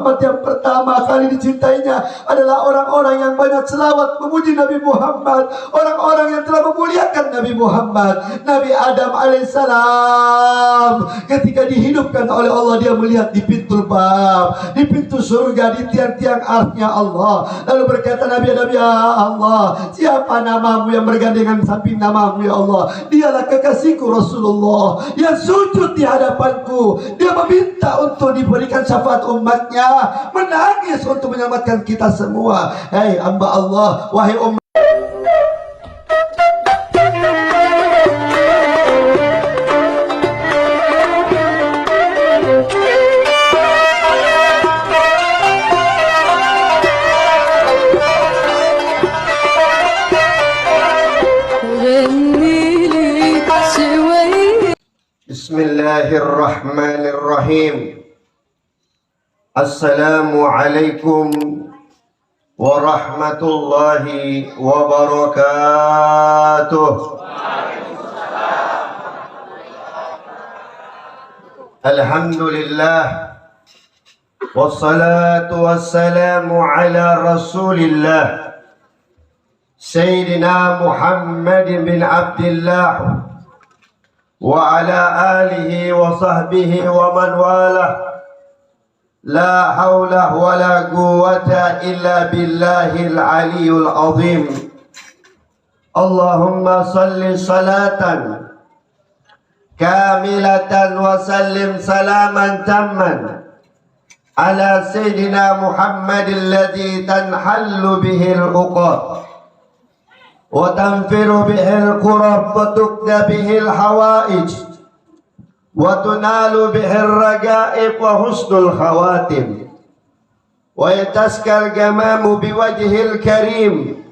Yang pertama kali dicintainya adalah orang-orang yang banyak selawat memuji Nabi Muhammad, orang-orang yang telah memuliakan Nabi Muhammad. Nabi Adam alaihissalam ketika dihidupkan oleh Allah, dia melihat di pintu bab, di pintu surga, di tiang-tiang arsy-Nya Allah. Lalu berkata Nabi Adam, ya Allah, siapa namamu yang bergandengan samping namamu ya Allah? Dialah kekasihku Rasulullah yang sujud di hadapanku. Dia meminta untuk diberikan syafaat umatnya, menangis untuk menyelamatkan kita semua. Hei hamba Allah, wahai umat. Bismillahirrahmanirrahim. Assalamualaikum warahmatullahi wabarakatuh. Alhamdulillah, wassalatu wassalamu ala rasulillah Sayyidina Muhammad bin Abdullah wa ala alihi wa sahbihi wa man walah. La hawla wa la quwwata illa billahil aliyyul azim. Allahumma salli salatan kamilatan wa sallim salaman tamman ala sayyidina Muhammadil ladzi tanhallu bihil uqad wa tanfiru bihil qurab wa tukda bihil hawaij wa tunalu bihir raga'ib wa husnul khawatim wa yataskal gamamu biwajhil karim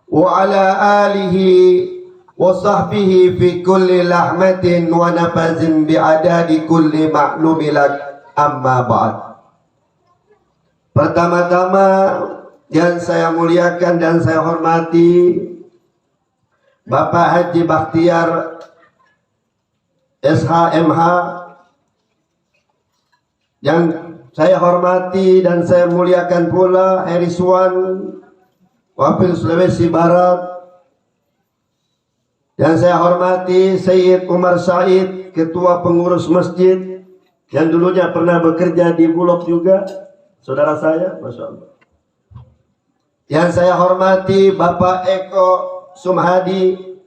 wa ala alihi wa sahbihi fi kulli lahmatin wa nafazin bi'adadi kulli ma'lumilak, amma ba'd. Pertama-tama yang saya muliakan dan saya hormati Bapak Haji Bakhtiar SHMH, yang saya hormati dan saya muliakan pula Eriswan Wapil Sulawesi Barat, yang saya hormati Sayyid Umar Said, Ketua Pengurus Masjid yang dulunya pernah bekerja di Bulog juga, saudara saya, Masya Allah. Yang saya hormati Bapak Eko Sumhadi.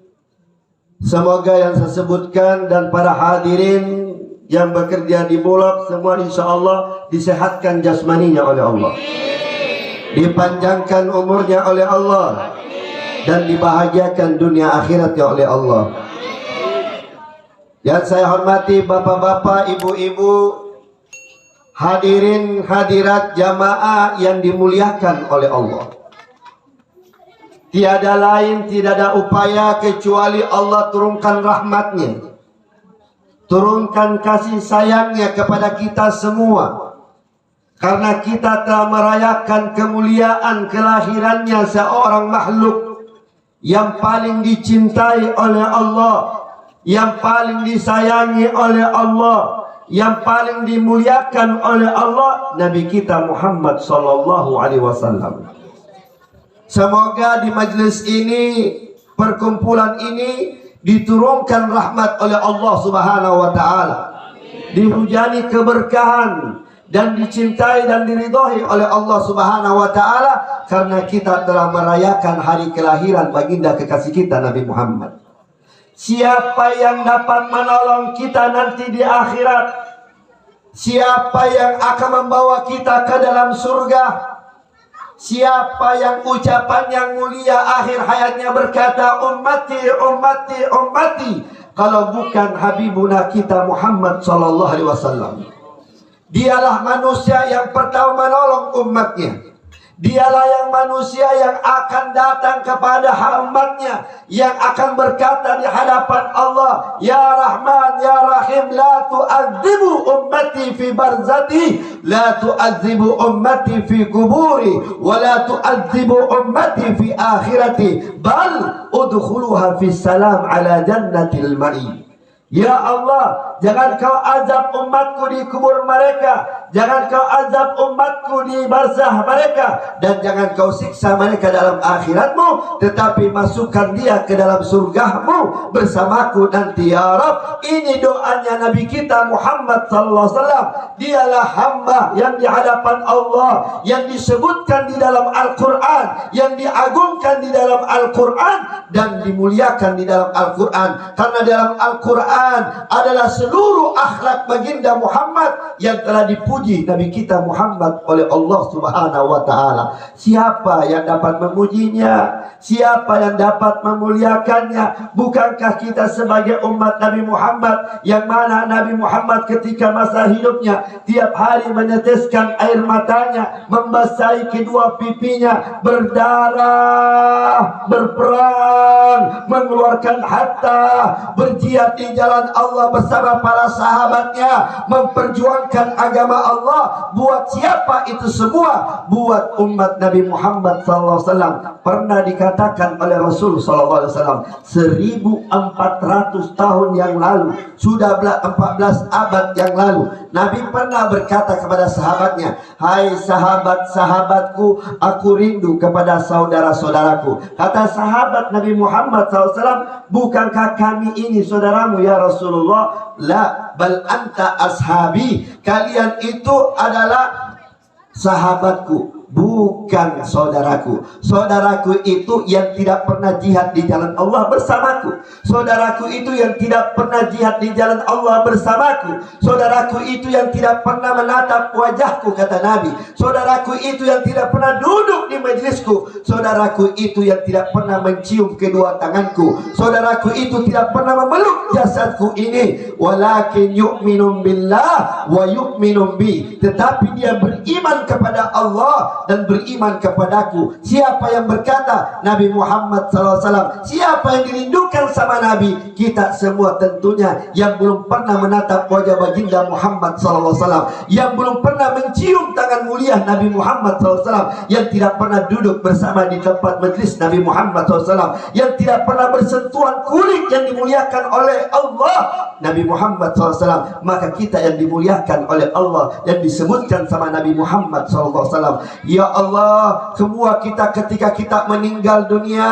Semoga yang saya sebutkan dan para hadirin yang bekerja di Bulog semua insya Allah disehatkan jasmaninya oleh Allah, dipanjangkan umurnya oleh Allah, dan dibahagiakan dunia akhiratnya oleh Allah. Yang saya hormati bapak-bapak, ibu-ibu, hadirin hadirat jamaah yang dimuliakan oleh Allah. Tiada lain, tidak ada upaya kecuali Allah turunkan rahmatnya, turunkan kasih sayangnya kepada kita semua. Karena kita telah merayakan kemuliaan kelahirannya seorang makhluk yang paling dicintai oleh Allah, yang paling disayangi oleh Allah, yang paling dimuliakan oleh Allah, Nabi kita Muhammad sallallahu alaihi wasallam. Semoga di majelis ini, perkumpulan ini diturunkan rahmat oleh Allah Subhanahu wa taala, dihujani keberkahan dan dicintai dan diridhai oleh Allah Subhanahu wa taala, karena kita telah merayakan hari kelahiran baginda kekasih kita Nabi Muhammad. Siapa yang dapat menolong kita nanti di akhirat? Siapa yang akan membawa kita ke dalam surga? Siapa yang ucapan yang mulia akhir hayatnya berkata ummati, ummati, ummati, kalau bukan Habibuna kita Muhammad sallallahu alaihi wasallam? Dialah manusia yang pertama menolong umatnya. Dialah yang manusia yang akan datang kepada umatnya, yang akan berkata di hadapan Allah, Ya Rahman, Ya Rahim, la tu'adzibu ummati fi barzati, la tu'adzibu ummati fi kuburi, wa la tu'adzibu ummati fi akhirati, bal udkhuluha fi salam ala jannatil ma'i. Ya Allah, jangan kau azab umatku di kubur mereka, jangan kau azab umatku di barzah mereka, dan jangan kau siksa mereka dalam akhiratmu, tetapi masukkan dia ke dalam surgamu bersamaku nanti ya Rabb. Ini doanya Nabi kita Muhammad sallallahu alaihi wasallam. Dialah hamba yang di hadapan Allah, yang disebutkan di dalam Al-Quran, yang diagungkan di dalam Al-Quran, dan dimuliakan di dalam Al-Quran. Karena dalam Al-Quran adalah seluruh akhlak baginda Muhammad yang telah dipuji Nabi kita Muhammad oleh Allah Subhanahu wa ta'ala. Siapa yang dapat memujinya? Siapa yang dapat memuliakannya? Bukankah kita sebagai umat Nabi Muhammad, yang mana Nabi Muhammad ketika masa hidupnya tiap hari meneteskan air matanya, membasahi kedua pipinya, berdarah, berperang, mengeluarkan harta, berjihad di jalan Allah bersama para sahabatnya, memperjuangkan agama Allah. Buat siapa itu semua? Buat umat Nabi Muhammad SAW. Pernah dikatakan oleh Rasul SAW 1400 tahun yang lalu, sudah 14 abad yang lalu, Nabi pernah berkata kepada sahabatnya, hai sahabat-sahabatku, aku rindu kepada saudara-saudaraku. Kata sahabat Nabi Muhammad SAW, bukankah kami ini saudaramu ya Rasulullah? La, bal anta ashabi, kalian itu adalah sahabatku, bukan saudaraku. Saudaraku itu yang tidak pernah jihad di jalan Allah bersamaku. Saudaraku itu yang tidak pernah jihad di jalan Allah bersamaku. Saudaraku itu yang tidak pernah menatap wajahku, kata Nabi. Saudaraku itu yang tidak pernah duduk di majlisku. Saudaraku itu yang tidak pernah mencium kedua tanganku. Saudaraku itu tidak pernah memeluk jasadku ini. Walakin yu'minun billah wa yu'minun bi, tetapi dia beriman kepada Allah dan beriman kepadaku. Siapa yang berkata Nabi Muhammad SAW, siapa yang dirindukan sama Nabi? Kita semua tentunya yang belum pernah menatap wajah baginda Muhammad SAW, yang belum pernah mencium tangan mulia Nabi Muhammad SAW, yang tidak pernah duduk bersama di tempat majlis Nabi Muhammad SAW, yang tidak pernah bersentuhan kulit yang dimuliakan oleh Allah Nabi Muhammad SAW. Maka kita yang dimuliakan oleh Allah, yang disebutkan sama Nabi Muhammad SAW. Ya Allah, semua kita ketika kita meninggal dunia,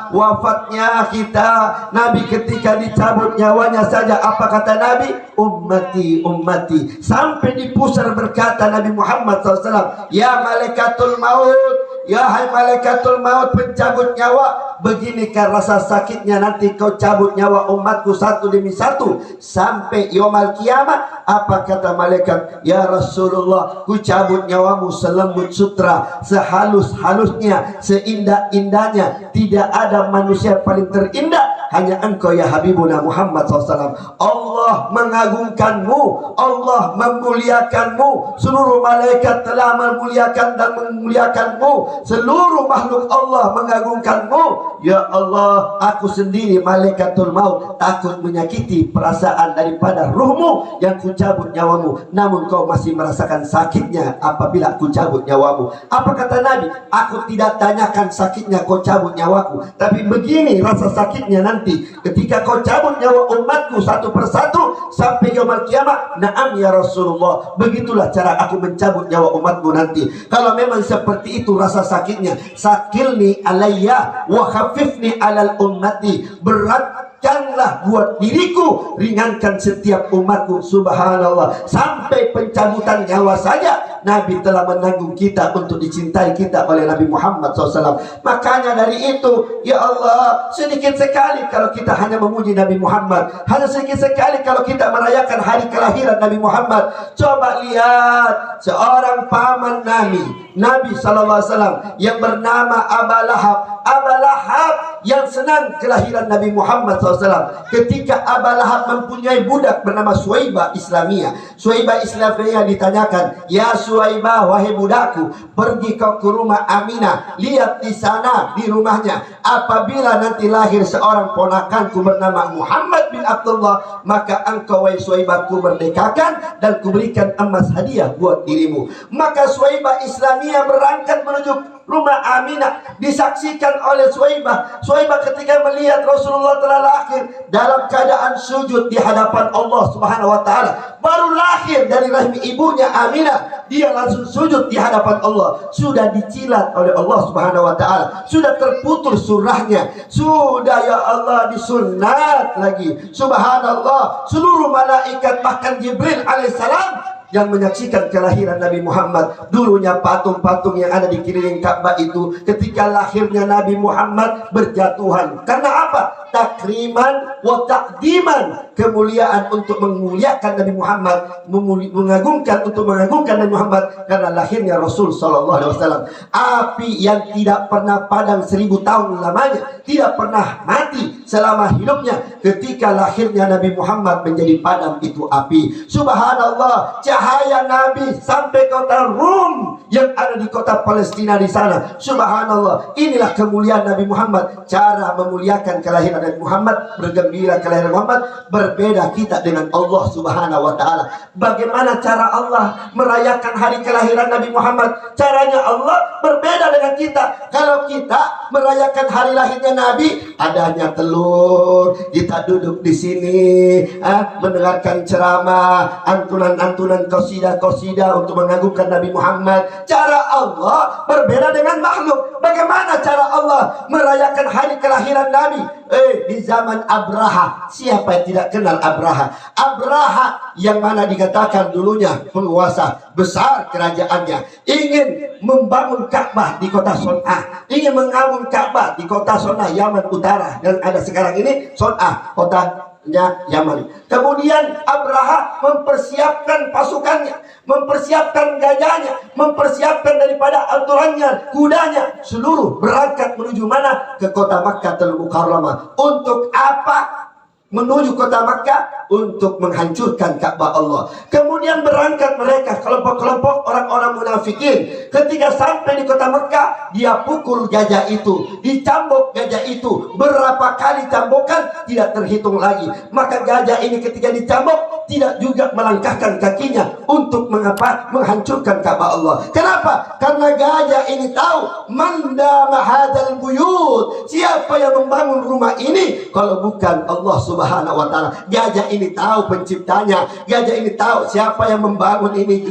wafatnya kita, Nabi ketika dicabut nyawanya saja, apa kata Nabi? Ummati, ummati. Sampai di pusar berkata Nabi Muhammad SAW, ya malaikatul maut, ya hai malaikatul maut pencabut nyawa, beginikah rasa sakitnya nanti kau cabut nyawa umatku satu demi satu sampai yaumul kiamat? Apa kata malaikat? Ya Rasulullah, ku cabut nyawamu selembut sutra, sehalus-halusnya, seindah-indahnya. Tidak ada manusia paling terindah, hanya engkau ya Habibuna Muhammad SAW. Allah mengagungkanmu, Allah memuliakanmu, seluruh malaikat telah memuliakan dan memuliakanmu, seluruh makhluk Allah mengagungkanmu. Ya Allah, aku sendiri malaikatul maut takut menyakiti perasaan daripada ruhmu yang kucabut nyawamu, namun kau masih merasakan sakitnya apabila aku cabut nyawamu. Apa kata Nabi? Aku tidak tanyakan sakitnya kau cabut nyawaku, tapi begini rasa sakitnya nanti ketika kau cabut nyawa umatku satu persatu sampai yaumul kiamat. Naam ya Rasulullah, begitulah cara aku mencabut nyawa umatmu nanti. Kalau memang seperti itu rasa sakitnya, sakilni alayya wa khafifni alal ummati, beratkanlah buat diriku, ringankan setiap umatku. Subhanallah, sampai pencabutan nyawa saja Nabi telah menanggung kita untuk dicintai kita oleh Nabi Muhammad SAW. Makanya dari itu, ya Allah, sedikit sekali kalau kita hanya memuji Nabi Muhammad, hanya sedikit sekali kalau kita merayakan hari kelahiran Nabi Muhammad. Coba lihat seorang paman Nabi SAW yang bernama Aba Lahab. Aba Lahab yang senang kelahiran Nabi Muhammad SAW. Ketika Aba Lahab mempunyai budak bernama Suwaibah Islamiyah. Suwaibah Islamiyah ditanyakan, ya Suwaibah, wahai budakku, pergi kau ke rumah Aminah, lihat di sana di rumahnya, apabila nanti lahir seorang ponakanku bernama Muhammad bin Abdullah, maka engkau wahai Suwaibah ku merdekakan dan kuberikan emas hadiah buat dirimu. Maka Suwaibah Islamiyah berangkat menuju rumah Aminah disaksikan oleh Suwaibah. Suwaibah ketika melihat Rasulullah telah lahir dalam keadaan sujud di hadapan Allah Subhanahu wa taala. Baru lahir dari rahim ibunya Aminah, dia langsung sujud di hadapan Allah. Sudah dicilat oleh Allah Subhanahu wa taala. Sudah terputus surahnya. Sudah ya Allah disunat lagi. Subhanallah, seluruh malaikat bahkan Jibril alaihissalam yang menyaksikan kelahiran Nabi Muhammad. Dulunya patung-patung yang ada di keliling Ka'bah itu ketika lahirnya Nabi Muhammad berjatuhan. Karena apa? Takriman wa ta'diman, kemuliaan untuk memuliakan Nabi Muhammad, mengagungkan untuk mengagungkan Nabi Muhammad karena lahirnya Rasul sallallahu alaihi wasallam. Api yang tidak pernah padam 1000 tahun lamanya, tidak pernah mati selama hidupnya, ketika lahirnya Nabi Muhammad menjadi padam itu api. Subhanallah, cahaya Nabi sampai kota Rum yang ada di kota Palestina di sana. Subhanallah, inilah kemuliaan Nabi Muhammad. Cara memuliakan kelahiran Nabi Muhammad, bergembira kelahiran Muhammad, berbeda kita dengan Allah Subhanahu wa taala. Bagaimana cara Allah merayakan hari kelahiran Nabi Muhammad? Caranya Allah berbeda dengan kita. Kalau kita merayakan hari lahirnya Nabi, adanya telur, kita duduk di sini, mendengarkan ceramah, antunan-antunan qasidah-qasidah untuk mengagungkan Nabi Muhammad. Cara Allah berbeda dengan makhluk. Bagaimana cara Allah merayakan hari kelahiran Nabi? Di zaman Abraha, siapa yang tidak kenal Abraha? Abraha yang mana dikatakan dulunya penguasa besar kerajaannya, ingin membangun Ka'bah di kota Son'a, ingin membangun Ka'bah di kota Son'a, Yaman Utara, dan ada sekarang ini Son'a, kotanya Yaman. Kemudian Abraha mempersiapkan pasukannya, mempersiapkan gajahnya, mempersiapkan daripada aturannya, kudanya, seluruh berangkat menuju mana? Ke kota Makkahul Mukarramah. Untuk apa? Menuju kota Makkah untuk menghancurkan Ka'bah Allah. Kemudian berangkat mereka kelompok-kelompok orang-orang munafikin. Ketika sampai di kota Makkah, dia pukul gajah itu, dicambuk gajah itu. Berapa kali cambukan tidak terhitung lagi. Maka gajah ini ketika dicambuk tidak juga melangkahkan kakinya untuk menghancurkan Ka'bah Allah. Kenapa? Karena gajah ini tahu manda mahadal buyut, siapa yang membangun rumah ini kalau bukan Allah Subhanahu wa taala. Gajah ini tahu penciptanya, gajah ini tahu siapa yang membangun ini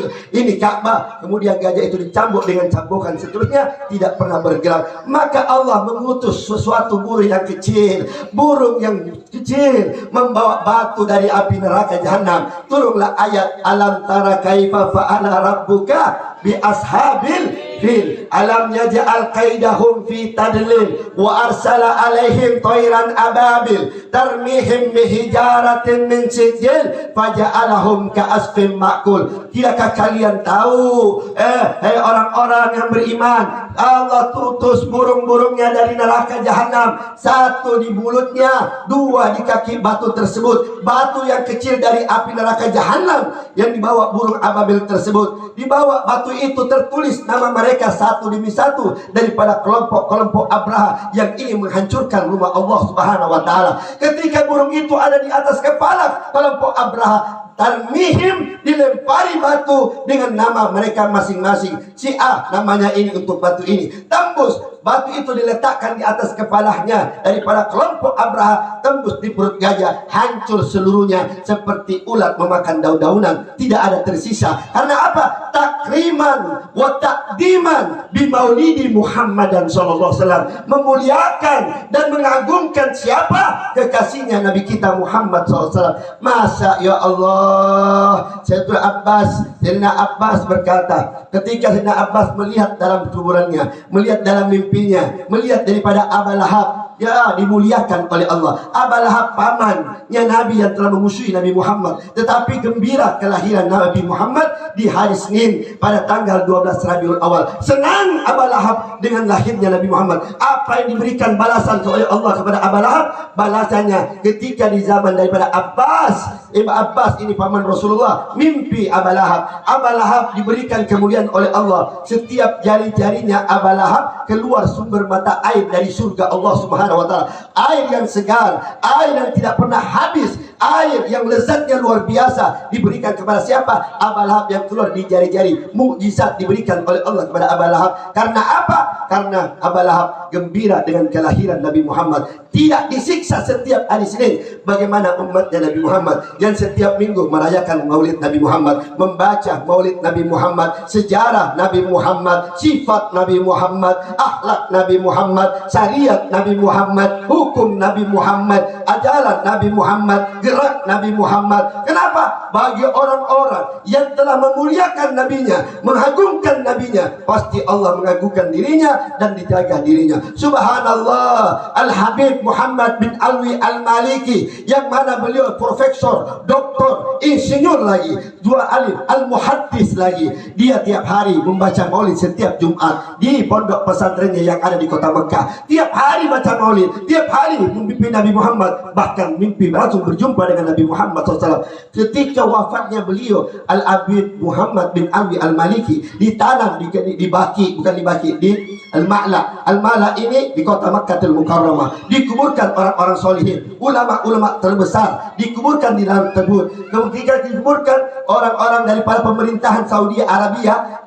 Ka'bah. Kemudian gajah itu dicambuk dengan cambukan seterusnya, tidak pernah bergerak. Maka Allah mengutus sesuatu burung yang kecil, burung yang kecil membawa batu dari api neraka jahanam. Turunlah ayat alam tara kaifa fa'ala rabbuka bi ashabil fil alam yaj'al kaidahum fi tadlil wa arsala alaihim tayran ababil tarmihim bihijaratin min sijil faja'alahum ka'asfin ma'kul. Tidakkah kalian tahu hai orang-orang yang beriman, Allah tutus burung-burungnya dari neraka jahanam, satu di mulutnya, dua di kaki batu tersebut. Batu yang kecil dari api neraka jahanam yang dibawa burung ababil tersebut, dibawa batu itu tertulis nama mereka satu demi satu daripada kelompok-kelompok Abraha yang ingin menghancurkan rumah Allah Subhanahu wa taala. Ketika burung itu ada di atas kepala kelompok Abraha, tarmihim, dilempari batu dengan nama mereka masing-masing. Si A namanya ini untuk batu ini, tembus batu itu diletakkan di atas kepalanya daripada kelompok Abraha, tembus di perut gajah, hancur seluruhnya seperti ulat memakan daun-daunan, tidak ada tersisa. Karena apa? Takriman wa ta'diman bi maulidi Muhammadan sallallahu alaihi wasallam, memuliakan dan mengagungkan siapa? Kekasihnya Nabi kita Muhammad sallallahu alaihi wasallam. Masa ya Allah, Sayyidina Abbas berkata, ketika Sayyidina Abbas melihat dalam kuburannya, melihat dalam mimpinya, melihat daripada Abu Lahab, ya dimuliakan oleh Allah. Abu Lahab pamannya Nabi yang telah memusuhi Nabi Muhammad, tetapi gembira kelahiran Nabi Muhammad di hari Senin pada tanggal 12 Rabiul Awal. Senang Abu Lahab dengan lahirnya Nabi Muhammad. Apa yang diberikan balasan oleh Allah kepada Abu Lahab? Balasannya ketika di zaman daripada Abbas, Ibn Abbas ini paman Rasulullah, mimpi Abu Lahab. Abu Lahab diberikan kemuliaan oleh Allah. Setiap jari-jarinya Abu Lahab keluar sumber mata air dari surga Allah Subhanahu wa taala. Air yang segar, air yang tidak pernah habis, air yang lezatnya luar biasa diberikan kepada siapa? Abu Lahab yang keluar di jari-jari. Mukjizat diberikan oleh Allah kepada Abu Lahab. Karena apa? Karena Abu Lahab gembira dengan kelahiran Nabi Muhammad, tidak disiksa setiap hari Senin bagaimana umatnya Nabi Muhammad yang setiap minggu merayakan Maulid Nabi Muhammad, membaca Maulid Nabi Muhammad, sejarah Nabi Muhammad, sifat Nabi Muhammad, akhlak Nabi Muhammad, syariat Nabi Muhammad, hukum Nabi Muhammad, ajaran Nabi Muhammad, gerak Nabi Muhammad. Kenapa? Bagi orang-orang yang telah memuliakan nabinya, mengagungkan nabinya, pasti Allah mengagungkan dirinya dan dijaga dirinya. Subhanallah, Al-Habib Muhammad bin Alwi Al-Maliki, yang mana beliau profesor, doktor, insinyur lagi, dua alim, al-muhaddis lagi. Dia tiap hari membaca maulid setiap Jumat di pondok pesantrennya yang ada di kota Mekah. Tiap hari baca maulid, tiap hari mimpi Nabi Muhammad, bahkan mimpi langsung berjumpa dengan Nabi Muhammad SAW. Ketika wafatnya beliau, Al-Habib Muhammad bin Alwi Al-Maliki ditanam di Baki, bukan di Baki, di Al-Ma'la. Al-Ma'la ini di kota Makkahul Mukarramah. Dikuburkan orang-orang solihin, ulama-ulama terbesar dikuburkan di dalam tersebut. Ketika dikuburkan orang-orang daripada pemerintahan Saudi Arabia,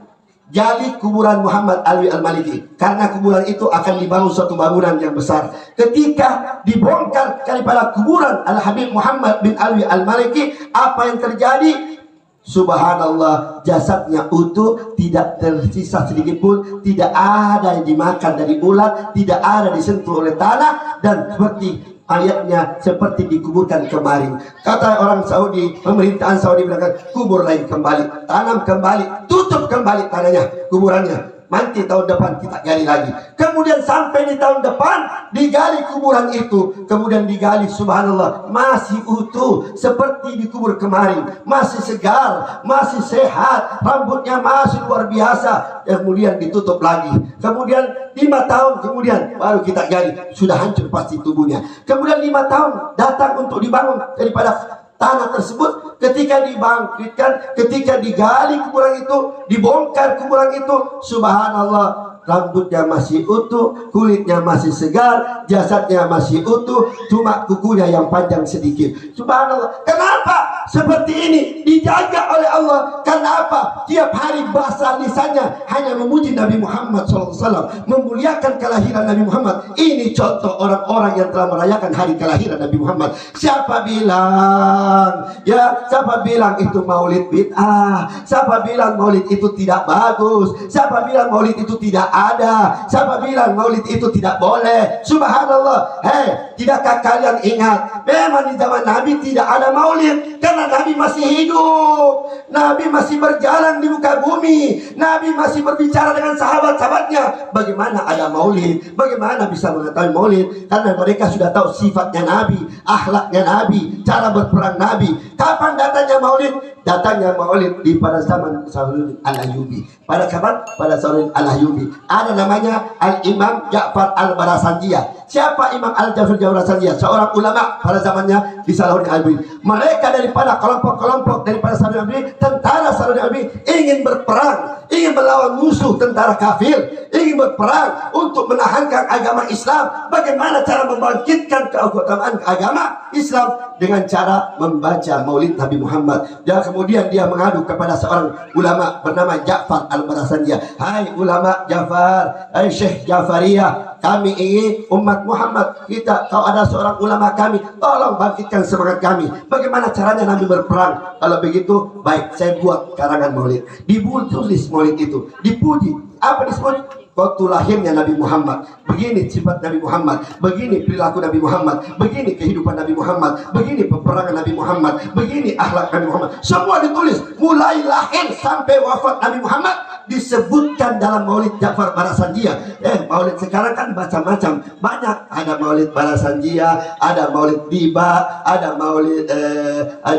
gali kuburan Muhammad Alwi Al-Maliki, karena kuburan itu akan dibangun suatu bangunan yang besar. Ketika dibongkar daripada kuburan Al-Habib Muhammad bin Alwi Al-Maliki, apa yang terjadi? Subhanallah, jasadnya utuh, tidak tersisa sedikit pun, tidak ada yang dimakan dari ulat, tidak ada disentuh oleh tanah, dan seperti ayatnya seperti dikuburkan kemarin. Kata orang Saudi, pemerintahan Saudi bilang, kubur lagi kembali, tanam kembali, tutup kembali tanahnya, kuburannya. Nanti tahun depan kita gali lagi. Kemudian sampai di tahun depan digali kuburan itu, kemudian digali, subhanallah, masih utuh seperti dikubur kemarin, masih segar, masih sehat, rambutnya masih luar biasa. Kemudian ditutup lagi. Kemudian 5 tahun kemudian baru kita gali, sudah hancur pasti tubuhnya. Kemudian 5 tahun datang untuk dibangun daripada tanah tersebut. Ketika dibangkitkan, ketika digali kuburan itu, dibongkar kuburan itu, subhanallah, rambutnya masih utuh, kulitnya masih segar, jasadnya masih utuh, cuma kukunya yang panjang sedikit. Subhanallah. Kenapa seperti ini dijaga oleh Allah? Karena apa? Tiap hari bahasa lisannya hanya memuji Nabi Muhammad SAW, memuliakan kelahiran Nabi Muhammad. Ini contoh orang-orang yang telah merayakan hari kelahiran Nabi Muhammad. Siapa bilang, ya, siapa bilang itu maulid bid'ah? Siapa bilang maulid itu tidak bagus? Siapa bilang maulid itu tidak ada? Siapa bilang maulid itu tidak boleh? Subhanallah. Hei, tidakkah kalian ingat, memang di zaman Nabi tidak ada maulid, karena Nabi masih hidup, Nabi masih berjalan di muka bumi, Nabi masih berbicara dengan sahabat-sahabatnya. Bagaimana ada maulid? Bagaimana bisa mengetahui maulid? Karena mereka sudah tahu sifatnya Nabi, akhlaknya Nabi, cara berperang Nabi. Kapan datangnya maulid? Datangnya maulid di pada zaman Sayyidina Al-Ayyubi. Pada kapan? Pada Sayyidina Al-Ayyubi. Ada namanya Al-Imam Ja'far Al-Barasanjiyah. Siapa Imam Al-Ja'far Al-Barasanjiyah? Seorang ulama pada zamannya di Sayyidina Al-Ayyubi. Mereka daripada kelompok-kelompok daripada Sayyidina Al-Ayyubi, tentara Sayyidina Al-Ayyubi ingin berperang, ingin melawan musuh tentara kafir, ingin berperang untuk menahankan agama Islam. Bagaimana cara membangkitkan keutamaan agama Islam? Dengan cara membaca maulid Nabi Muhammad. Dan kemudian dia mengadu kepada seorang ulama bernama Ja'far Al-Barasanjiyah. Hai ulama Ja'far, hai Syekh Ja'fariyah, kami ingin umat Muhammad, kita, kau ada seorang ulama kami, tolong bangkitkan semangat kami. Bagaimana caranya Nabi berperang? Kalau begitu, baik, saya buat karangan maulid. Ditulis maulid itu, dipuji. Apa disebut? Waktu lahirnya Nabi Muhammad, begini sifat Nabi Muhammad, begini perilaku Nabi Muhammad, begini kehidupan Nabi Muhammad, begini peperangan Nabi Muhammad, begini akhlak Nabi Muhammad. Semua ditulis, mulai lahir sampai wafat Nabi Muhammad disebutkan dalam maulid Ja'far Barasanjiyah. Maulid sekarang kan macam-macam, banyak. Ada maulid Barasanjiyah, ada maulid Diba, ada maulid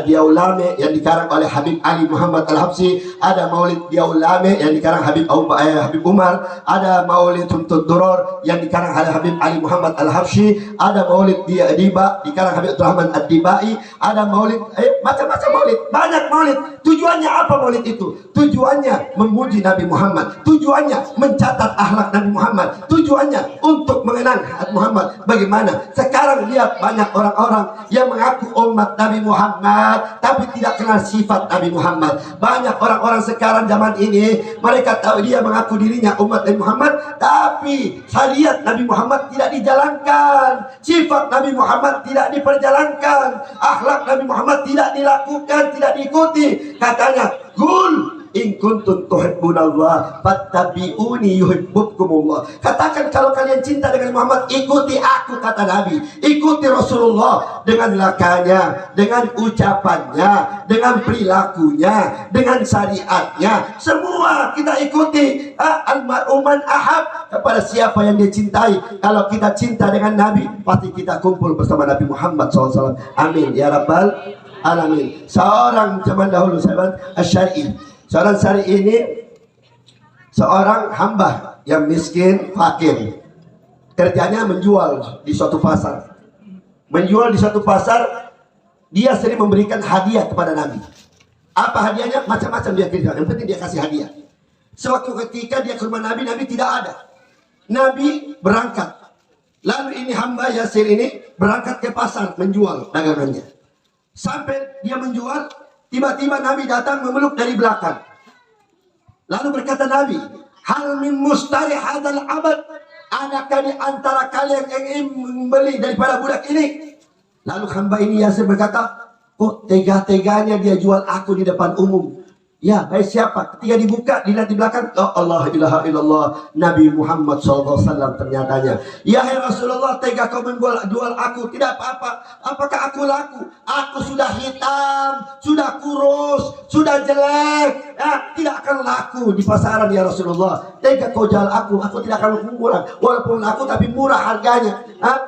Diaulame yang dikarang oleh Habib Ali Muhammad Al-Habsyi, ada maulid Diaulame yang dikarang Habib Umar, ada maulid Tuntut Duror yang dikarang oleh Habib Ali Muhammad Al-Habsyi, ada maulid Diba dikarang Habib Rahman Ad-Dibai, ada maulid macam-macam maulid, banyak maulid. Tujuannya apa maulid itu? Tujuannya memuji Nabi Muhammad, tujuannya mencatat akhlak Nabi Muhammad, tujuannya untuk mengenang Muhammad. Bagaimana? Sekarang lihat banyak orang-orang yang mengaku umat Nabi Muhammad tapi tidak kenal sifat Nabi Muhammad. Banyak orang-orang sekarang zaman ini, mereka tahu dia mengaku dirinya umat Nabi Muhammad, tapi syariat Nabi Muhammad tidak dijalankan, sifat Nabi Muhammad tidak diperjalankan, akhlak Nabi Muhammad tidak dilakukan, tidak diikuti. Katanya, "Qul in kuntum tuhibbunallah fattabi'uni yuhibbukumullah." Katakan kalau kalian cinta dengan Muhammad, ikuti aku, kata Nabi. Ikuti Rasulullah dengan lakanya, dengan ucapannya, dengan perilakunya, dengan syariatnya. Semua kita ikuti. Al-mar'u man ahab, kepada siapa yang dia cintai. Kalau kita cinta dengan Nabi, pasti kita kumpul bersama Nabi Muhammad SAW. Amin ya rabbal alamin. Seorang zaman dahulu, sahabat Asy-Syari'i. Seorang syari ini seorang hamba yang miskin, fakir. Kerjanya menjual di suatu pasar. Menjual di suatu pasar, dia sering memberikan hadiah kepada Nabi. Apa hadiahnya? Macam-macam dia kirimkan. Yang penting dia kasih hadiah. Suatu ketika dia ke rumah Nabi, Nabi tidak ada. Nabi berangkat. Lalu ini hamba Yasir ini berangkat ke pasar menjual dagangannya. Sampai dia menjual, tiba-tiba Nabi datang memeluk dari belakang. Lalu berkata Nabi, "Hal min mustari hadzal abad?" Adakah di antara kalian yang ingin membeli daripada budak ini? Lalu hamba ini Yasir berkata, "Oh, tega-teganya dia jual aku di depan umum." Ya, baik siapa? Ketika dibuka, dilihat di belakang, oh Allah ilaha illallah, Nabi Muhammad SAW ternyatanya. Ya Rasulullah, tega kau jual aku. Tidak apa-apa. Apakah aku laku? Aku sudah hitam, sudah kurus, sudah jelek. Ya, tidak akan laku di pasaran ya Rasulullah. Tega kau jual aku tidak akan murah. Walaupun laku tapi murah harganya.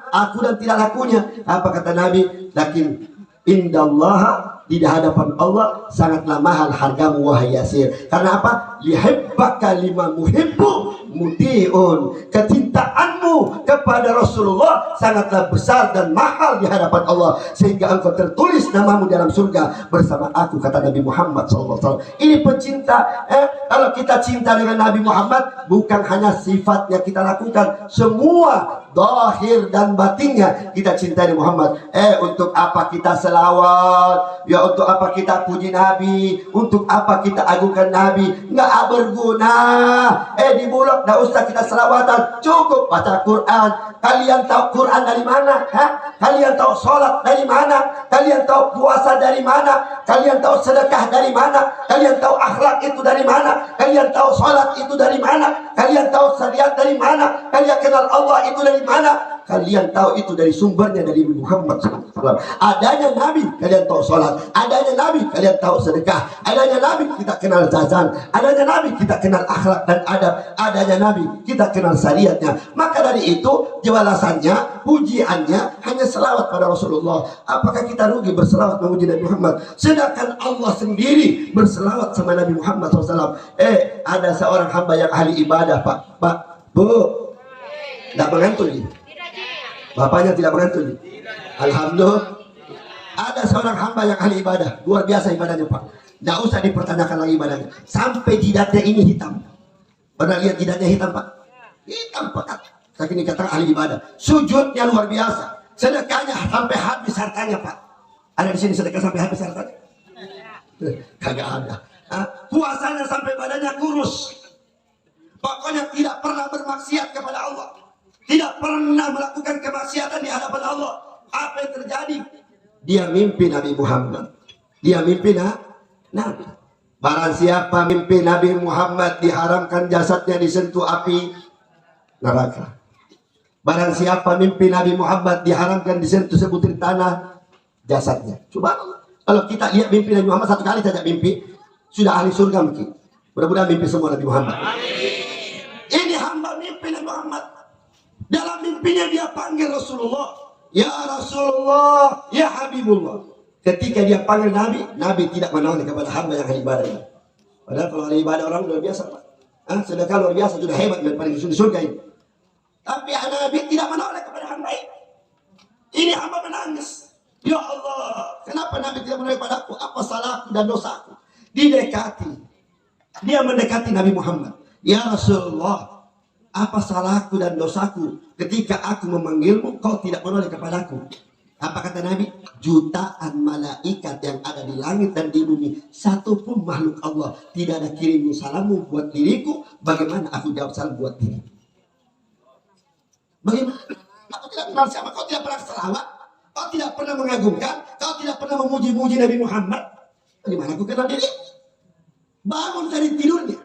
Aku dan tidak lakunya. Apa kata Nabi? Lakin indallaha, di hadapan Allah sangatlah mahal hargamu wahai Yasir. Karena apa? Lihibbaka lima muhibbu muti'un. Kecintaanmu kepada Rasulullah sangatlah besar dan mahal di hadapan Allah, sehingga engkau tertulis namamu dalam surga bersama aku, kata Nabi Muhammad SAW. Ini pencinta. Kalau kita cinta dengan Nabi Muhammad, bukan hanya sifatnya kita lakukan, semua zahir dan batinnya kita cintai Muhammad. Untuk apa kita selawat? Ya, untuk apa kita puji Nabi? Untuk apa kita agungkan Nabi? Nggak berguna. Di mulut nggak usah kita selawatan, cukup baca Quran. Kalian tahu Quran dari mana? Kalian tahu sholat dari mana? Kalian tahu puasa dari mana? Kalian tahu sedekah dari mana? Kalian tahu akhlak itu dari mana? Kalian tahu sholat itu dari mana? Kalian tahu syariat dari mana? Kalian kenal Allah itu dari mana? Kalian tahu itu dari sumbernya dari Muhammad SAW. Adanya Nabi, kalian tahu sholat. Adanya Nabi, kalian tahu sedekah. Adanya Nabi, kita kenal zazan. Adanya Nabi, kita kenal akhlak dan adab. Adanya Nabi, kita kenal syariatnya. Maka dari itu, jawalasannya, pujiannya hanya selawat pada Rasulullah. Apakah kita rugi berselawat memuji Nabi Muhammad? Sedangkan Allah sendiri berselawat sama Nabi Muhammad SAW. Ada seorang hamba yang ahli ibadah, Pak, Bu, tidak mengantuk ini. Bapaknya tidak mengantuk. Alhamdulillah. Ada seorang hamba yang ahli ibadah, luar biasa ibadahnya, Pak. Tidak usah dipertanyakan lagi ibadahnya. Sampai jidatnya ini hitam. Pernah lihat jidatnya hitam, Pak? Hitam, Pak. Saya ini kata ahli ibadah. Sujudnya luar biasa. Sedekahnya sampai habis hartanya, Pak. Ada di sini sedekah sampai habis hartanya? Kagak ada. Puasanya sampai badannya kurus. Pokoknya tidak pernah bermaksiat kepada Allah. Tidak pernah melakukan kemaksiatan di hadapan Allah. Apa yang terjadi? Dia mimpi Nabi Muhammad. Dia mimpi Nabi. Barang siapa mimpi Nabi Muhammad, diharamkan jasadnya disentuh api neraka. Barang siapa mimpi Nabi Muhammad, diharamkan disentuh sebutir tanah jasadnya. Coba kalau kita lihat mimpi Nabi Muhammad satu kali saja mimpi, sudah ahli surga mungkin. Mudah-mudahan mimpi semua Nabi Muhammad. Ini hamba mimpi Nabi Muhammad. Dalam mimpinya dia panggil Rasulullah, ya Rasulullah, ya Habibullah. Ketika dia panggil Nabi, Nabi tidak menoleh kepada hamba yang ahli ibadah. Padahal kalau ahli ibadah orang luar biasa, Pak. Sedekah luar biasa, sudah hebat daripada di surga ini. Tapi Nabi tidak menoleh kepada hamba ini. Ini hamba menangis. Ya Allah, kenapa Nabi tidak menoleh padaku? Apa salahku dan dosaku? Didekati. Dia mendekati Nabi Muhammad. Ya Rasulullah, Apa salahku dan dosaku ketika aku memanggilmu, kau tidak menoleh kepadaku? Apa kata Nabi? Jutaan malaikat yang ada di langit dan di bumi, satu pun makhluk Allah tidak ada kirim salammu buat diriku. Bagaimana aku jawab salam buat diri? Bagaimana? Aku tidak kenal siapa, kau tidak pernah selawat, kau tidak pernah mengagungkan, kau tidak pernah memuji-muji Nabi Muhammad. Bagaimana aku kenal diri? Bangun dari tidurnya.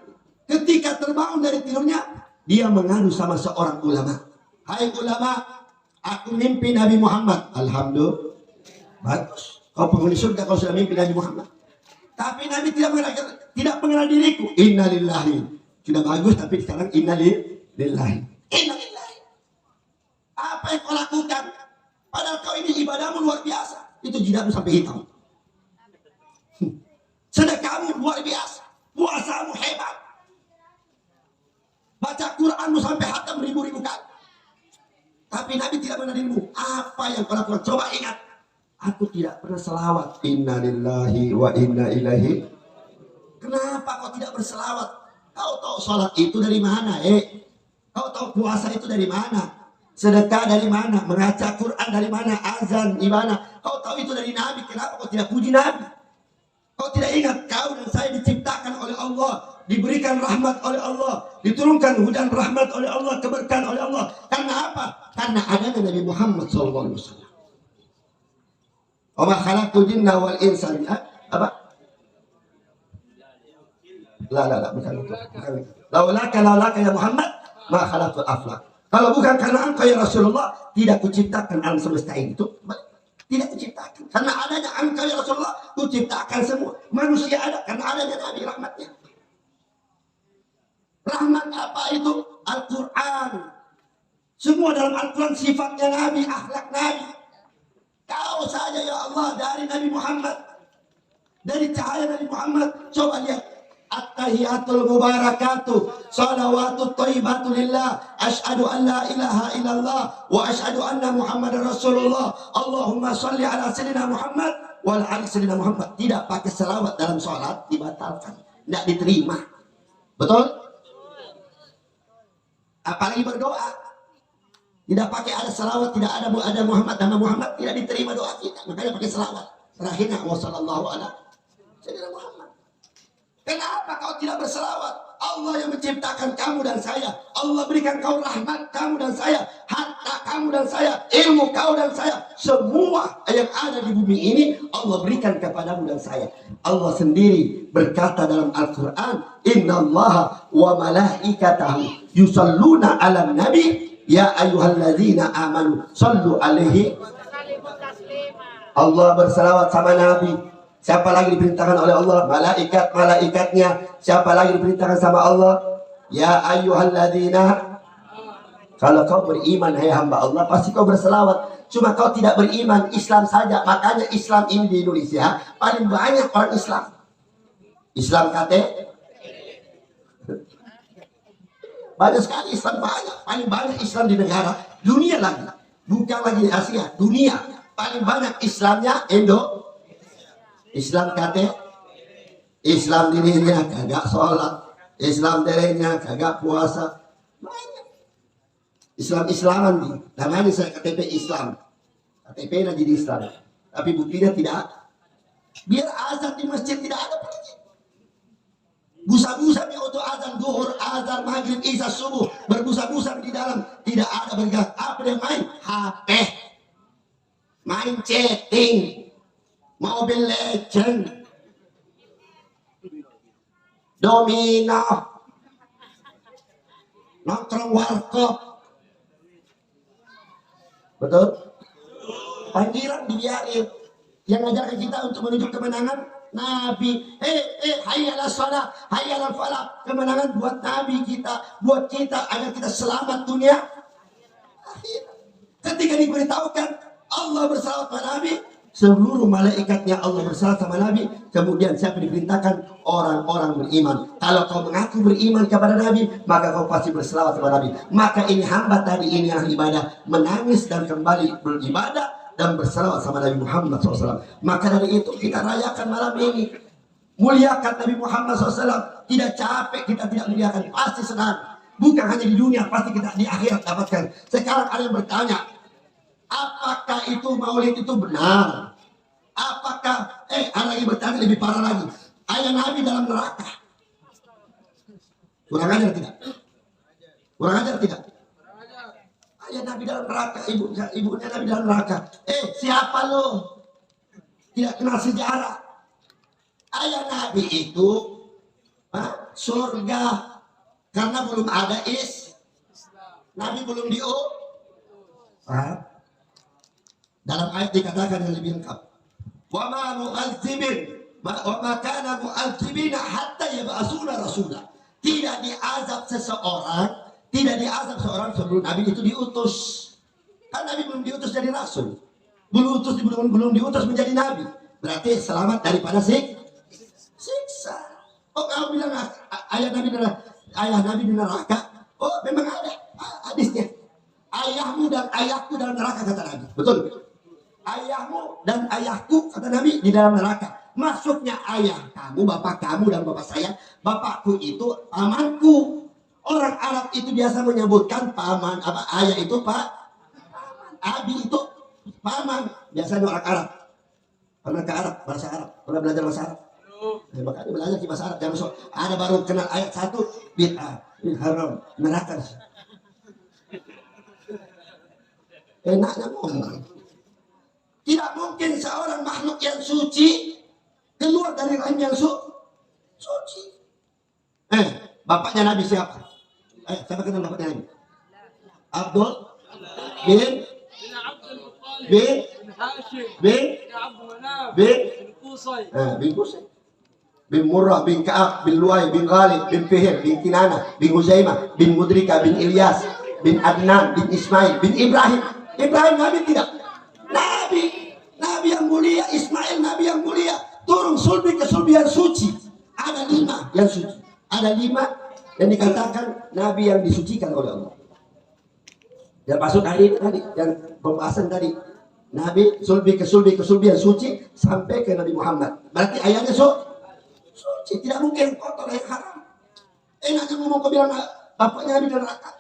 Ketika terbangun dari tidurnya, dia mengadu sama seorang ulama. Hai ulama, aku mimpi Nabi Muhammad. Alhamdulillah. Bagus. Kau penghuni surga kau sudah mimpi Nabi Muhammad. Tapi Nabi tidak mengenal diriku. Innalillahi. Sudah bagus, tapi sekarang innalillahi. Innalillahi. Apa yang kau lakukan? Padahal kau ini ibadahmu luar biasa. Itu jidatmu sampai hitam. Sedekahmu luar biasa. Puasamu hebat. Baca Quranmu sampai hatam ribu-ribu kali. Tapi Nabi tidak mengenal dirimu. Apa yang kau lakukan? Coba ingat. Aku tidak pernah selawat. Inna lillahi wa inna ilaihi. Kenapa kau tidak berselawat? Kau tahu sholat itu dari mana? Kau tahu puasa itu dari mana? Sedekah dari mana? Mengaca Quran dari mana? Azan di mana? Kau tahu itu dari Nabi. Kenapa kau tidak puji Nabi? Kau tidak ingat kau dan saya diciptakan oleh Allah, diberikan rahmat oleh Allah, diturunkan hujan rahmat oleh Allah, keberkahan oleh Allah. Karena apa? Karena adanya Nabi Muhammad SAW. Wa ma khalaqtul jinna wal insa apa? La bukan itu. Laulaka ya Muhammad ma khalaqtul aflaq. Kalau bukan karena engkau ya Rasulullah, tidak kuciptakan alam semesta ini. Itu tidak kuciptakan. Karena adanya engkau ya Rasulullah, kuciptakan semua. Manusia ada karena adanya Nabi rahmatnya. Rahmat apa itu? Al-Quran. Semua dalam Al-Quran sifatnya Nabi, akhlak Nabi. Kau saja ya Allah dari Nabi Muhammad, dari cahaya Nabi Muhammad. Coba lihat. At-tahiyatul mubarakatuh, salawatut thayyibatu lillah, asyhadu an la ilaha illallah wa asyhadu anna Muhammadar Rasulullah. Allahumma shalli ala sayyidina Muhammad wa ala ali sayyidina Muhammad. Tidak pakai selawat dalam sholat dibatalkan, tidak diterima. Betul? Apalagi berdoa, tidak pakai ada selawat, tidak ada Muhammad, nama Muhammad, tidak diterima doa kita. Makanya pakai selawat. Terakhirnya wa sallallahu ala sayyidina Muhammad. Kenapa kau tidak berselawat? Allah yang menciptakan kamu dan saya. Allah berikan kau rahmat kamu dan saya, harta kamu dan saya, ilmu kau dan saya. Semua yang ada di bumi ini Allah berikan kepadamu dan saya. Allah sendiri berkata dalam Al-Quran, Innallaha wa malaikatahu yusalluna ala nabi ya ayyuhalladzina amanu sallu alaihi. Allah berselawat sama Nabi. Siapa lagi diperintahkan oleh Allah? Malaikat-malaikatnya. Siapa lagi diperintahkan sama Allah? Ya ayyuhalladzina. Kalau kau beriman, hai hamba Allah, pasti kau berselawat. Cuma kau tidak beriman, Islam saja. Makanya Islam ini di Indonesia paling banyak orang Islam. Islam KT. Banyak sekali Islam, banyak. Paling banyak Islam di negara dunia lagi. Bukan lagi di Asia, dunia. Paling banyak Islamnya Islam KT, Islam dirinya kagak sholat, Islam dirinya kagak puasa, banyak. Islam-Islaman nih, namanya saya KTP Islam, KTP jadi Islam, tapi buktinya tidak. Biar azan di masjid tidak ada lagi. Busa-busa untuk azan duhur, azan maghrib, isya, subuh, berbusa-busa di dalam, tidak ada bergerak. Apa yang main? HP, main chatting. Mobile Legend, domino, nongkrong warkop. Betul? Panggilan dibiarin. Yang ngajarkan kita untuk menuju kemenangan Nabi. Hayyalah shalah, hayyalah falah. Kemenangan buat Nabi kita, buat kita agar kita selamat dunia. Ketika diberitahukan Allah bersalawat pada Nabi, seluruh malaikatnya Allah bersalawat sama Nabi. Kemudian siapa diperintahkan? Orang-orang beriman. Kalau kau mengaku beriman kepada Nabi, maka kau pasti berselawat kepada Nabi. Maka ini hamba tadi ini yang ibadah, menangis dan kembali beribadah dan berselawat sama Nabi Muhammad SAW. Maka dari itu kita rayakan malam ini, muliakan Nabi Muhammad SAW. Tidak capek kita tidak muliakan, pasti senang. Bukan hanya di dunia, pasti kita di akhirat dapatkan. Sekarang ada yang bertanya, apakah itu maulid itu benar? Apakah, ada lagi bertanya lebih parah lagi, ayah Nabi dalam neraka. Kurang ajar tidak? Kurang ajar tidak? Ayah Nabi dalam neraka, ibunya Nabi dalam neraka. Siapa lo? Tidak kenal sejarah. Ayah Nabi itu surga. Karena belum ada Nabi belum dalam ayat dikatakan yang lebih lengkap. Wa ma mu'adzibin wa ma kana mu'adzibina hatta yab'asuna rasulah. Tidak diazab seorang sebelum Nabi itu diutus. Kan Nabi belum diutus jadi rasul. Belum diutus menjadi Nabi. Berarti selamat daripada siksa. Oh, kamu bilang ayah Nabi di neraka. Oh, memang ada hadisnya. Ayahmu dan ayahku dalam neraka, kata Nabi. Betul. Ayahmu dan ayahku, kata Nabi, di dalam neraka. Maksudnya ayah kamu, bapak kamu dan bapak saya. Bapakku itu pamanku. Orang Arab itu biasa menyebutkan paman, ayah itu paman, abi itu paman. Biasanya orang Arab. Pernah ke Arab, bahasa Arab, pernah belajar bahasa Arab. Makanya belajar di bahasa Arab. Jangan ada baru kenal ayat 1 bid'ah, haram, neraka. Enaknya ngomong. Tidak mungkin seorang makhluk yang suci keluar dari rahim yang suci. Bapaknya Nabi siapa? Siapa kenal bapaknya Nabi? Abdul bin Qusay. Bin Murrah, bin Ka'ab, bin Luay, bin Ghalib, bin Fihir, bin Kinana, bin Huzaimah, bin Mudrika, bin Ilyas, bin Adnan, bin Ismail, bin Ibrahim. Ibrahim Nabi tidak? Nabi yang mulia. Ismail Nabi yang mulia. Turun sulbi ke sulbi yang suci. Ada 5 yang suci. Ada 5 yang dikatakan Nabi yang disucikan oleh Allah. Dan masuk tadi yang pembahasan tadi. Nabi sulbi ke sulbi yang suci sampai ke Nabi Muhammad. Berarti ayatnya suci, tidak mungkin kotor yang haram. Enaknya ngomong kau bilang bapaknya Nabi dan neraka.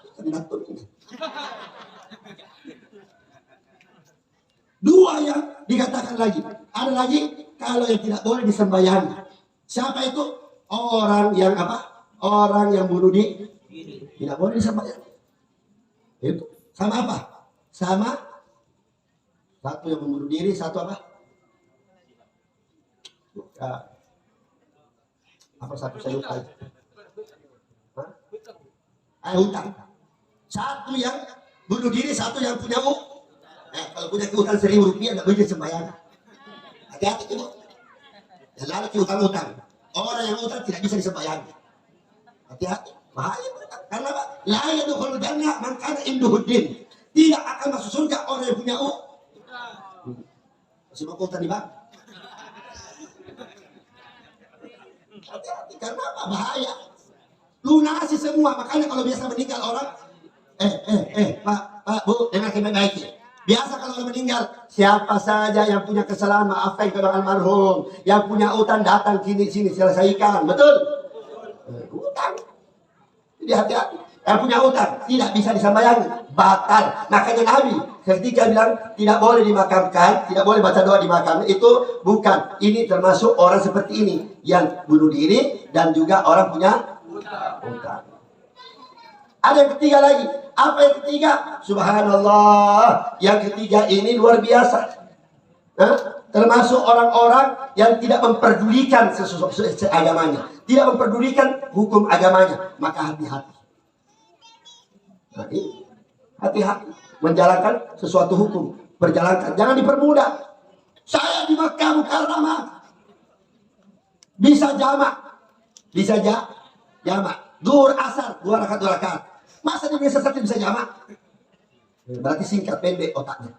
Dua yang dikatakan lagi. Ada lagi kalau yang tidak boleh disembayangi. Siapa itu? Orang yang Orang yang bunuh diri. Tidak boleh disembayangi. Itu sama apa? Sama satu yang membunuh diri, satu apa? Apa satu saya lupa? Hutang. Satu yang bunuh diri, satu yang punya kalau punya utang Rp1.000 nggak boleh sembahyang. Hati-hati itu. Dan lalu utang-utang. Orang yang utang tidak bisa disembahyang. Hati-hati. Bahaya utang. Karena apa? La yadkhulul jannah man kana indahuddin. Tidak akan masuk surga orang yang punya masih mau utang di bank. Hati-hati. Karena apa? Bahaya. Lunasi semua. Makanya kalau biasa meninggal orang, Pak, Bu, dengar baik-baik. Biasa kalau orang meninggal, siapa saja yang punya kesalahan maafkan kepada almarhum, yang punya utang datang sini selesaikan, betul? Utang. Jadi hati-hati. Yang punya utang tidak bisa disembayangi, batal. Makanya Nabi ketika bilang tidak boleh dimakamkan, tidak boleh baca doa di makam, itu bukan. Ini termasuk orang seperti ini yang bunuh diri dan juga orang punya utang. Ada yang ketiga lagi. Apa yang ketiga? Subhanallah. Yang ketiga ini luar biasa. Termasuk orang-orang yang tidak memperdulikan agamanya, tidak memperdulikan hukum agamanya. Maka hati-hati. Hati-hati menjalankan sesuatu hukum. Perjalankan, jangan dipermudah. Saya di Makkah Mukarramah bisa jamak, Zuhur asar 2 rakaat. Masa di Indonesia saja bisa jamak? Berarti singkat pendek otaknya.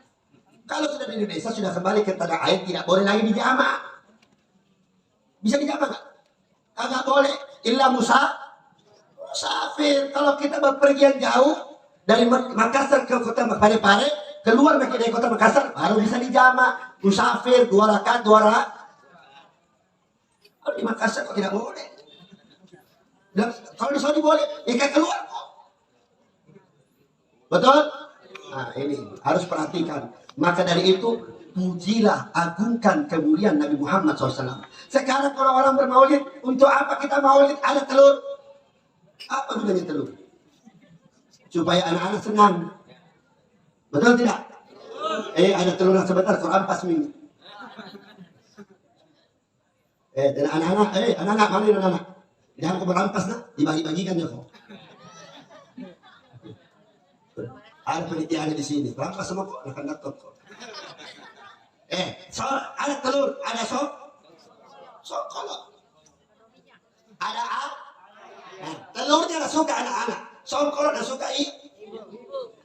Kalau sudah di Indonesia sudah kembali ke tanah air, tidak boleh lagi dijamak. Bisa dijamak nggak? Agak boleh. Illa musafir. Kalau kita berpergian jauh dari Makassar ke kota Parepare, keluar dari kota Makassar, baru bisa dijamak. Musafir 2 rakaat. Kalau di Makassar kok tidak boleh? Dan kalau di Saudi boleh, kan keluar kok. Betul? Nah, ini harus perhatikan. Maka dari itu, pujilah, agungkan kemuliaan Nabi Muhammad SAW. Sekarang kalau orang bermaulid, untuk apa kita maulid? Ada telur. Apa gunanya telur? Supaya anak-anak senang. Betul tidak? Ada telur sebentar, Quran pas minggu. Dan anak-anak, mana anak-anak? Jangan kau merampas nak, dibagi-bagikan ya kau. Ada penelitiannya di sini, rampas sama kau, akan dapat kau. Ada telur, ada songkol. Ada telurnya dah suka anak-anak, songkol dah suka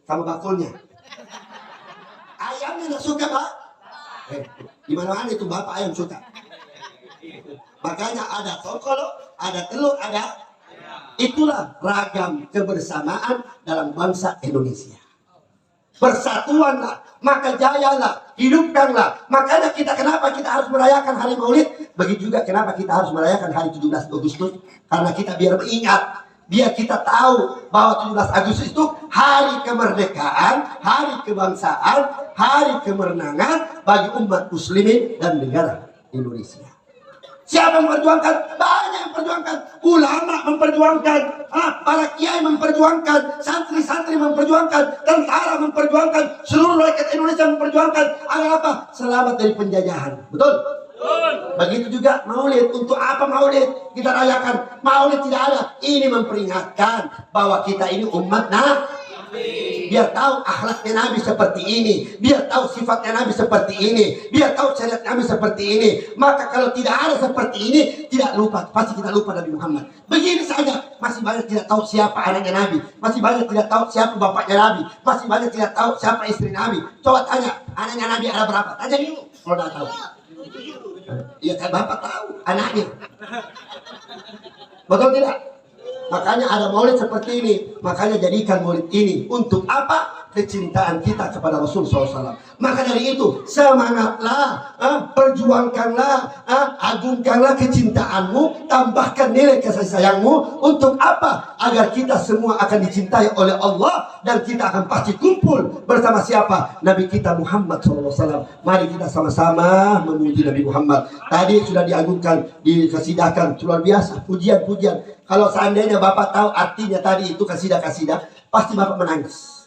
sama bakulnya. Ayamnya dah suka pak. Di mana-mana itu bapak ayam suka. Makanya ada songkol, ada telur, ada. Itulah ragam kebersamaan dalam bangsa Indonesia. Bersatuanlah, maka jayalah, hidupkanlah. Makanya kenapa kita harus merayakan hari Maulid? Begitu juga kenapa kita harus merayakan hari 17 Agustus? Karena kita biar mengingat, biar kita tahu bahwa 17 Agustus itu hari kemerdekaan, hari kebangsaan, hari kemenangan bagi umat muslimin dan negara Indonesia. Siapa yang memperjuangkan? Banyak yang memperjuangkan. Ulama memperjuangkan, para kiai memperjuangkan, santri-santri memperjuangkan, tentara memperjuangkan, seluruh rakyat Indonesia memperjuangkan. Agar apa? Selamat dari penjajahan. Betul? Begitu juga Maulid. Untuk apa Maulid kita rayakan? Maulid tidak ada. Ini memperingatkan bahwa kita ini umat biar tahu akhlaknya Nabi seperti ini, biar tahu sifatnya Nabi seperti ini, biar tahu syariat Nabi seperti ini. Maka kalau tidak ada seperti ini, tidak lupa, pasti kita lupa Nabi Muhammad. Begini saja, masih banyak tidak tahu siapa anaknya Nabi, masih banyak tidak tahu siapa bapaknya Nabi, masih banyak tidak tahu siapa istri Nabi. Coba tanya, anaknya Nabi ada berapa? Tanya dulu, kalau tidak tahu. Iya kan bapak tahu anaknya. Betul tidak? Makanya ada maulid seperti ini. Makanya jadikan maulid ini untuk apa? Kecintaan kita kepada Rasul SAW. Maka dari itu semangatlah, perjuangkanlah, agungkanlah kecintaanmu, tambahkan nilai kasih sayangmu. Untuk apa? Agar kita semua akan dicintai oleh Allah dan kita akan pasti kumpul bersama siapa? Nabi kita Muhammad SAW. Mari kita sama-sama memuji Nabi Muhammad. Tadi sudah diagungkan, dikasidahkan, luar biasa pujian-pujian. Kalau seandainya Bapak tahu artinya tadi itu kasidah-kasidah, pasti Bapak menangis.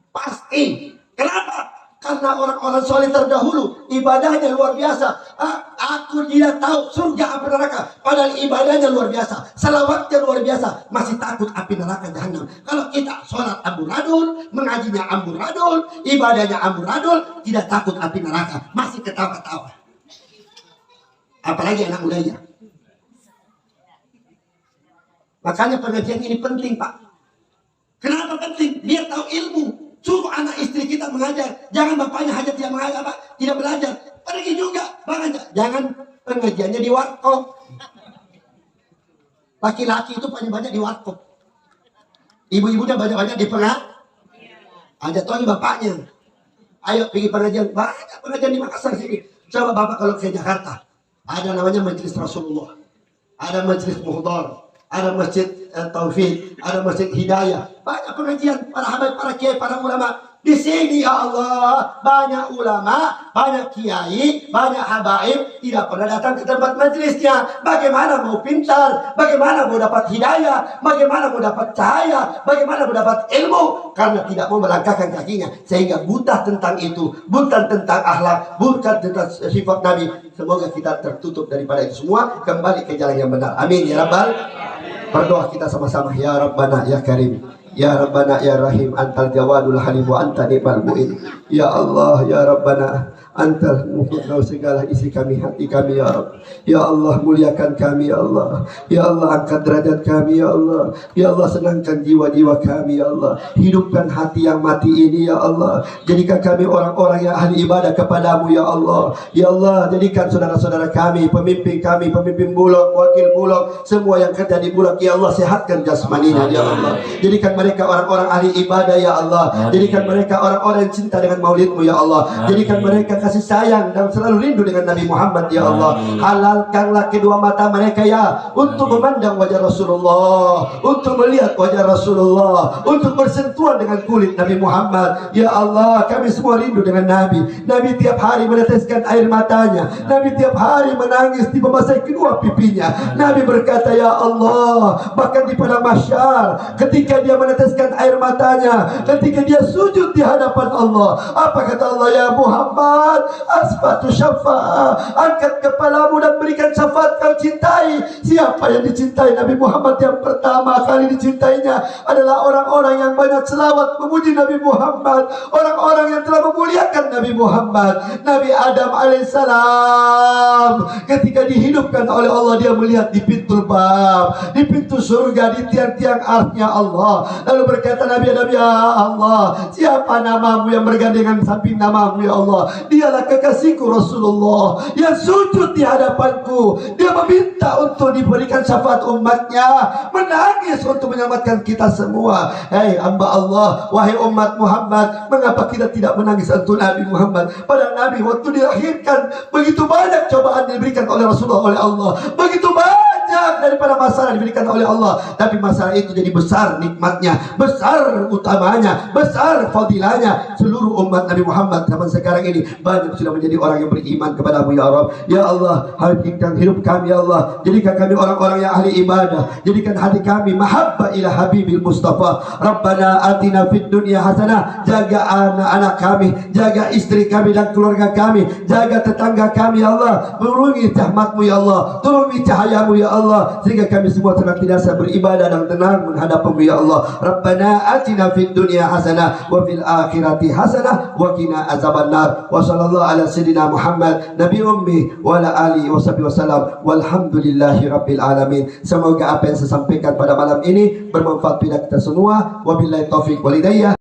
Pasti. Kenapa? Karena orang-orang soleh terdahulu ibadahnya luar biasa. Aku tidak tahu surga apa neraka, padahal ibadahnya luar biasa, salawatnya luar biasa, masih takut api neraka jahanam. Kalau kita sholat amburadul, mengajinya amburadul, ibadahnya amburadul, tidak takut api neraka, masih ketawa-ketawa. Apalagi anak mudanya. Makanya pengajian ini penting, Pak. Kenapa penting? Biar tahu ilmu. Suruh anak istri kita mengajar. Jangan bapaknya hanya tidak mengajar, Pak, tidak belajar. Pergi juga mengajar. Jangan pengajiannya di warkop. Laki-laki itu paling banyak di warkop. Ibu-ibunya banyak-banyak di Ajak tuh bapaknya. Ayo pergi pengajian. Banyak pengajian di Makassar sini. Coba Bapak kalau ke Jakarta, ada namanya Majelis Rasulullah, ada Majelis Muhdar, ada Masjid Taufik, ada Masjid Hidayah. Banyak pengajian para habaib, para kiai, para ulama. Di sini ya Allah, banyak ulama, banyak kiai, banyak habaib tidak pernah datang ke tempat majelisnya. Bagaimana mau pintar? Bagaimana mau dapat hidayah? Bagaimana mau dapat cahaya? Bagaimana mau dapat ilmu? Karena tidak mau melangkahkan kakinya, sehingga buta tentang itu, buta tentang akhlak, buta tentang sifat Nabi. Semoga kita tertutup daripada itu semua, kembali ke jalan yang benar. Amin ya Rabbal. Berdoa kita sama-sama. Ya Rabbana ya Karim, ya Rabbana ya Rahim, antal jawadul halim wa anta ni'mal mu'in. Ya Allah ya Rabbana, antal mufidau segala isi kami, hati kami ya Rabb. Ya Allah muliakan kami ya Allah. Ya Allah angkat derajat kami ya Allah. Ya Allah senangkan jiwa-jiwa kami ya Allah. Hidupkan hati yang mati ini ya Allah. Jadikan kami orang-orang yang ahli ibadah kepadamu ya Allah. Ya Allah jadikan saudara-saudara kami, pemimpin bulog, wakil bulog, semua yang kerja di bulog ya Allah, sehatkan jasmaninya ya Allah. Jadikan mereka orang-orang ahli ibadah ya Allah. Jadikan mereka orang-orang yang cinta dengan maulidmu ya Allah. Jadikan mereka kasih sayang dan selalu rindu dengan Nabi Muhammad ya Allah. Halalkanlah kedua mata mereka ya untuk memandang wajah Rasulullah, untuk melihat wajah Rasulullah, untuk bersentuhan dengan kulit Nabi Muhammad ya Allah. Kami semua rindu dengan Nabi. Nabi tiap hari meneteskan air matanya, Nabi tiap hari menangis di membasahi kedua pipinya. Nabi berkata ya Allah, bahkan di padang mahsyar ketika dia meneteskan air matanya, ketika dia sujud di hadapan Allah, apa kata Allah? Ya Muhammad, asfatu syafa'ah, angkat kepalamu dan berikan syafaat kau cintai. Siapa yang dicintai Nabi Muhammad? Yang pertama kali dicintainya adalah orang-orang yang banyak selawat memuji Nabi Muhammad, orang-orang yang telah memuliakan Nabi Muhammad. Nabi Adam alaihissalam ketika dihidupkan oleh Allah, dia melihat di pintu bab, di pintu surga, di tiang-tiang arsy-Nya Allah. Lalu berkata Nabi Adam, ya Allah, siapa namamu yang bergandengan samping namamu ya Allah? Dialah kekasihku Rasulullah yang sujud di hadapanku. Dia meminta untuk diberikan syafaat umatnya, menangis untuk menyelamatkan kita semua. Hei hamba Allah, wahai umat Muhammad, mengapa kita tidak menangis untuk Nabi Muhammad? Pada Nabi waktu dilahirkan begitu banyak cobaan diberikan oleh Rasulullah oleh Allah, begitu banyak daripada masalah diberikan oleh Allah, tapi masalah itu jadi besar nikmatnya, besar utamanya, besar fadilahnya. Seluruh umat Nabi Muhammad zaman sekarang ini banyak sudah menjadi orang yang beriman kepadamu ya Rabb. Ya Allah, hadirkan hidup kami ya Allah, jadikan kami orang-orang yang ahli ibadah, jadikan hati kami mahabbah ila habibil Mustafa. Rabbana atina fid dunya hasanah, jaga anak-anak kami, jaga istri kami dan keluarga kami, jaga tetangga kami ya Allah. Turungi rahmatmu ya Allah, turungi cahayamu ya Allah, sehingga kami semua senantiasa beribadah dan tenang menghadapimu ya Allah. Rabbana atina fid dunya hasanah wa fil akhirati hasanah wa qina azabannar. Wa sallallahu ala sayyidina Muhammad nabi ummi wa ala alihi wasallam walhamdulillahi rabbil alamin. Semoga apa yang saya sampaikan pada malam ini bermanfaat pada kita semua. Wabillahi taufiq wal hidayah.